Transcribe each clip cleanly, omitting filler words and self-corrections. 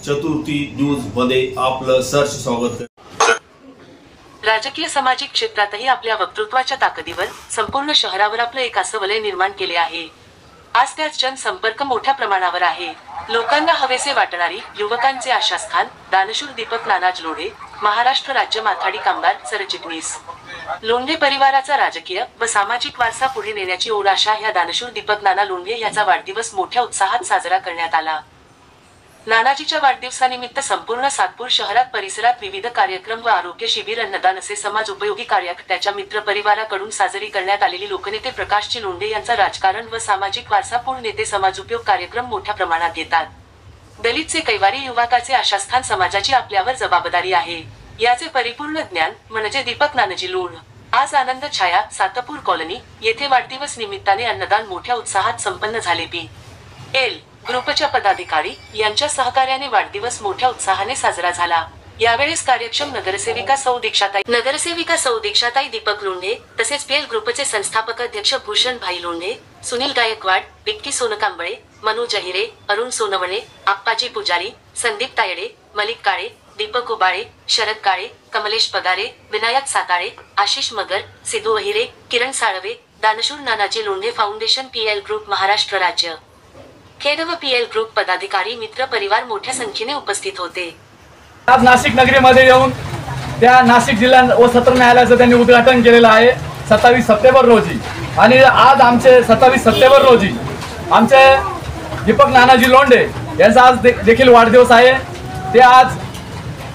चतुर्थी news मध्ये आपलं सहर्ष स्वागत आहे। राजकीय सामाजिक क्षेत्रातही आपल्या वक्तृत्वाच्या ताकदीवर संपूर्ण शहरावर आपलं एक असं वलय निर्माण केले आहे। आज त्याच जनसंपर्क मोठ्या प्रमाणावर आहे। लोकांना हवेसे वाटणारी युवकांचे आशास्थान दानशूर दीपक नानाजी लोंढे, महाराष्ट्र राज्य माथाडी कामगार सरचिटणीस। लोंढे परिवाराचा राजकीय व सामाजिक वारसा पुढे नेण्याची ओढ अशा ह्या दानशूर दीपक नाना लोंढे याचा वाढदिवस मोठ्या उत्साहात साजरा करण्यात आला। नानाजीच्या वाढदिवसानिमित्त संपूर्ण सातपूर शहरात परिसरात विविध कार्यक्रम व आरोग्य शिबिर, अन्नदान असे समाज उपयोगी कार्य त्याच्या मित्र परिवाराकडून साजरी करण्यात आलेली लोकनेते प्रकाशजी लोंढे यांचा राजकारण व सामाजिक वारसापूर्ण नेते समाजोपयोग कार्यक्रम मोठ्या प्रमाणात येतात। दलितचे कैवारी युवकाचे आशास्थान समाजाची आपल्यावर जबाबदारी आहे याचे परिपूर्ण ज्ञान म्हणजे दीपक नानाजी लोंढे। आज आनंद छाया सातपूर कॉलनी येथे वाढदिवस निमित्ताने अन्नदान मोठ्या उत्साहात संपन्न झाले। पी.एल. ग्रुपच्या पदाधिकारी यांच्या सहकार्याने वाढदिवस मोठ्या उत्साहाने साजरा झाला। यावेळेस कार्यक्षम नगरसेविका सौ दीक्षाताई दीपक लोंढे तसेच पी.एल. ग्रुपचे संस्थापक अध्यक्ष भूषण भाई लोंढे, सुनील गायकवाड, विक्की सोनकांबळे, मनोज अहिरे, अरुण सोनवणे, आप्पाजी पुजारी, संदीप तायडे, मलिक काळे, दीपक उबाळे, शरद काळे, कमलेश पगारे, विनायक साताळे, आशिष मगर, सिद्धू अहिरे, किरण साळवे, दानशूर Nanaji Londhe foundation, PL. Group Maharashtra राज्य खेड व पी.एल. ग्रुप पदाधिकारी मित्र परिवार मोठ्या संख्येने उपस्थित होते। आज नाशिक नगरीमध्ये येऊन त्या नाशिक जिल्हा व सत्र न्यायालयाचं त्यांनी उद्घाटन केलेलं आहे 27 सप्टेंबर रोजी। आणि आज आमचे 27 सप्टेंबर रोजी आमचे दीपक नानाजी लोंढे यांचा आज देखील वाढदिवस आहे। ते आज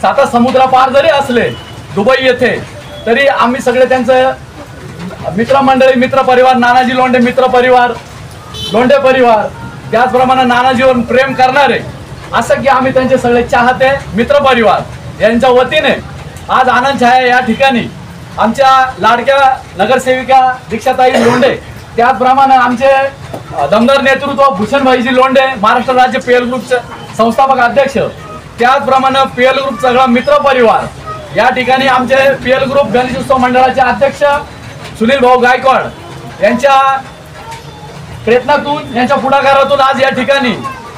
साता समुद्रापार जरी असले दुबई येथे तरी आम्ही सगळे त्यांचं मित्रमंडळी, मित्र परिवार, नानाजी लोंढे मित्र परिवार, लोंढे परिवार, त्याचप्रमाणे नानाजीवर प्रेम करणारे असं की आम्ही त्यांचे सगळे चाहते मित्र परिवार यांच्या वतीने आज आनंद छाया या ठिकाणी आमच्या लाडक्या नगरसेविका दीक्षाताई लोंढे, त्याचप्रमाणे आमचे दमदार नेतृत्व भूषण भाईजी लोंढे, महाराष्ट्र राज्य पी.एल. ग्रुपचे संस्थापक अध्यक्ष, त्याचप्रमाणे पी.एल. ग्रुप सगळा मित्र परिवार या ठिकाणी आमचे पी.एल. ग्रुप गणेशोत्सव मंडळाचे अध्यक्ष सुनील भाऊ गायकवाड यांच्या प्रयत्नातून, यांच्या पुढाकारातून आज या ठिकाणी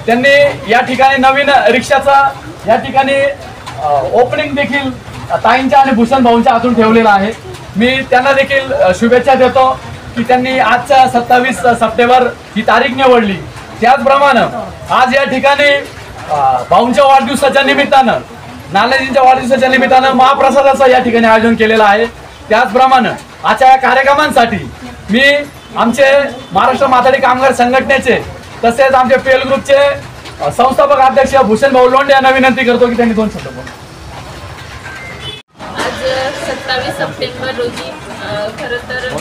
त्यांनी या ठिकाणी नवीन रिक्षाचा या ठिकाणी ओपनिंग देखील ताईंच्या आणि भूषण भाऊंच्या हातून ठेवलेला आहे। मी त्यांना देखील शुभेच्छा देतो की त्यांनी आजच्या 27 सप्टेंबर ही तारीख निवडली। त्याचप्रमाणे आज या ठिकाणी भाऊंच्या वाढदिवसाच्या निमित्तानं, नानाजींच्या वाढदिवसाच्या निमित्तानं महाप्रसादाचं या ठिकाणी आयोजन केलेलं आहे। त्याचप्रमाणे आजच्या या कार्यक्रमांसाठी मी आमचे महाराष्ट्र माथाडी कामगार संघटनेचे तसेच आमचे पी.एल. ग्रुपचे संस्थापक अध्यक्ष भूषण भाऊ लोंढे यांना विनंती करतो की त्यांनी 2 शब्द बोला। आज 27 सप्टेंबर रोजी खरं तर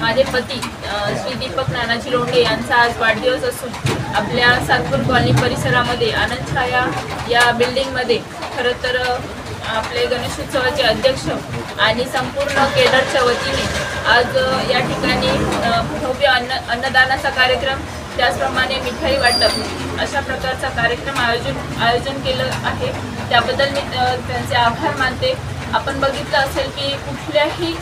माझे पती श्री दीपक नानाजी लोंढे यांचा आज वाढदिवस असून आपल्या सातपूर कॉलनी परिसरामध्ये आनंद छाया या बिल्डिंगमध्ये खरं तर आपले गणेशोत्सवाचे अध्यक्ष आणि संपूर्ण केडरच्या वतीने आज या ठिकाणी भव्य अन्नदानाचा कार्यक्रम, त्याचप्रमाणे मिठाई वाटप अशा प्रकारचा कार्यक्रम आयोजन केलं आहे। त्याबद्दल मी त्यांचे आभार मानते। आपण बघितलं असेल की कुठल्याही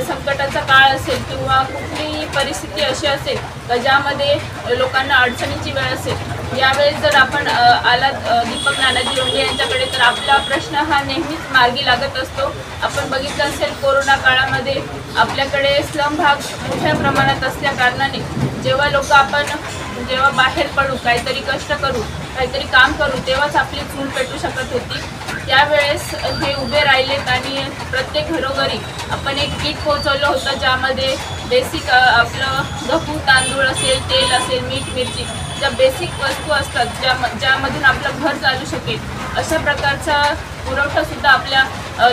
संकटाचा काळ असेल किंवा कुठलीही परिस्थिती अशी असेल का ज्यामध्ये लोकांना अडचणीची वेळ असेल, यावेळेस जर आपण आलात दीपक नानाजी लोंढे यांच्याकडे तर आपला प्रश्न हा नेहमीच मार्गी लागत असतो। आपण बघितलं असेल कोरोना काळामध्ये आपल्याकडे स्लम भाग मोठ्या प्रमाणात असल्या कारणाने जेव्हा बाहेर पडू, काहीतरी कष्ट करू, काहीतरी काम करू, तेव्हाच आपली चूल पेटू शकत होती। त्यावेळेस हे उभे राहिलेत आणि प्रत्येक घरोघरी आपण एक किट पोहोचवलं होतं ज्यामध्ये बेसिक आपलं गहू, तांदूळ असेल, तेल असेल, मीठ, मिरची, ज्या बेसिक वस्तू असतात ज्यामधून आपलं घर चालू शकेल अशा प्रकारचा पुरवठासुद्धा आपल्या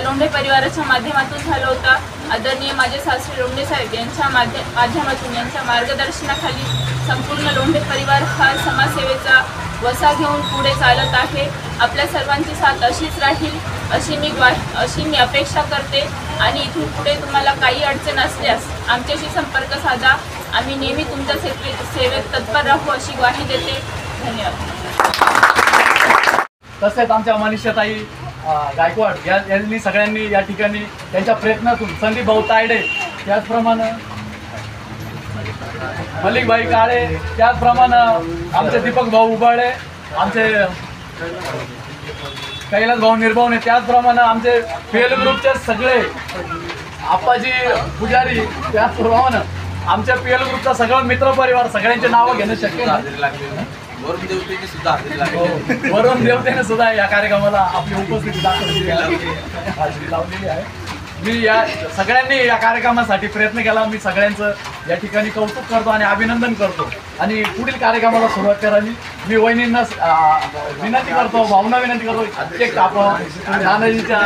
लोंढे परिवाराच्या माध्यमातून झाला होता। आदरणीय माझे सासरे लोंढे साहेब यांच्या माध्यमातून, यांच्या मार्गदर्शनाखाली संपूर्ण लोंढे परिवार हा समाजसेवेचा वसा घेऊन पुढे चालत आहे। आपल्या सर्वांची साथ अशीच राहील अशी मी अपेक्षा करते आणि इथून पुढे तुम्हाला काही अडचण असल्यास आमच्याशी संपर्क साधा। आम्ही नेहमी तुमच्या सेवेत तत्पर राहू अशी ग्वाही देते। धन्यवाद। तसेच आमच्या मनीषाताई गायकवाड यांनी सगळ्यांनी या ठिकाणी त्यांच्या प्रयत्नातून, संदीप भाऊ तायडे, त्याचप्रमाणे मलिक भाई काळे, त्याचप्रमाणे आमचे दीपक भाऊ उबाळे, आमचे कैलास भाऊ निर्भावने, त्याचप्रमाणे आमचे पीएल ग्रुपचे सगळे आप्पाजी पुजारी, त्याचप्रमाणे आमच्या पीएल ग्रुपचा सगळा मित्र परिवार, सगळ्यांचे नावं घेणं शक्य नाही. वरुण देवतेने सुद्धा हजेरी लागली. वरुण देवतेने सुद्धा या कार्यक्रमाला आपली उपस्थिती दाखवलेली आहे, हाजरी लावलेली आहे. मी या सगळ्यांनी या कार्यक्रमासाठी प्रयत्न केला. मी सगळ्यांचं या ठिकाणी कौतुक करतो आणि अभिनंदन करतो. आणि पुढील कार्यक्रमाला सुरुवात करावी मी वहिनींना विनंती करतो, भावना विनंती करतो, केक कापावा नानाजीच्या.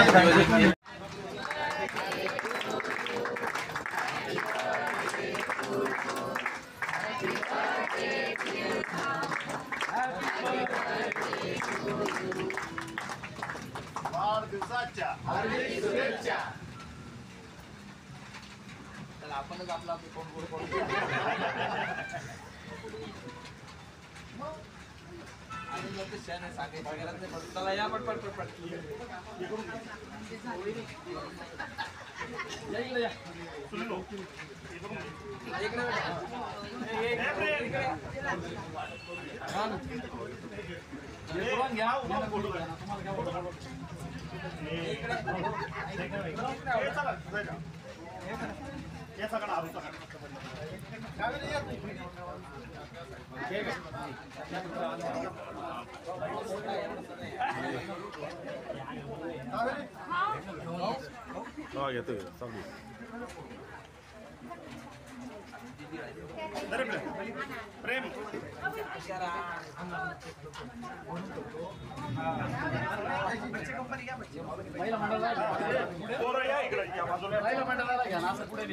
आपणच आपला चला या पट पट पट प्रेम महिला मंडळाला घ्या, असं पुढे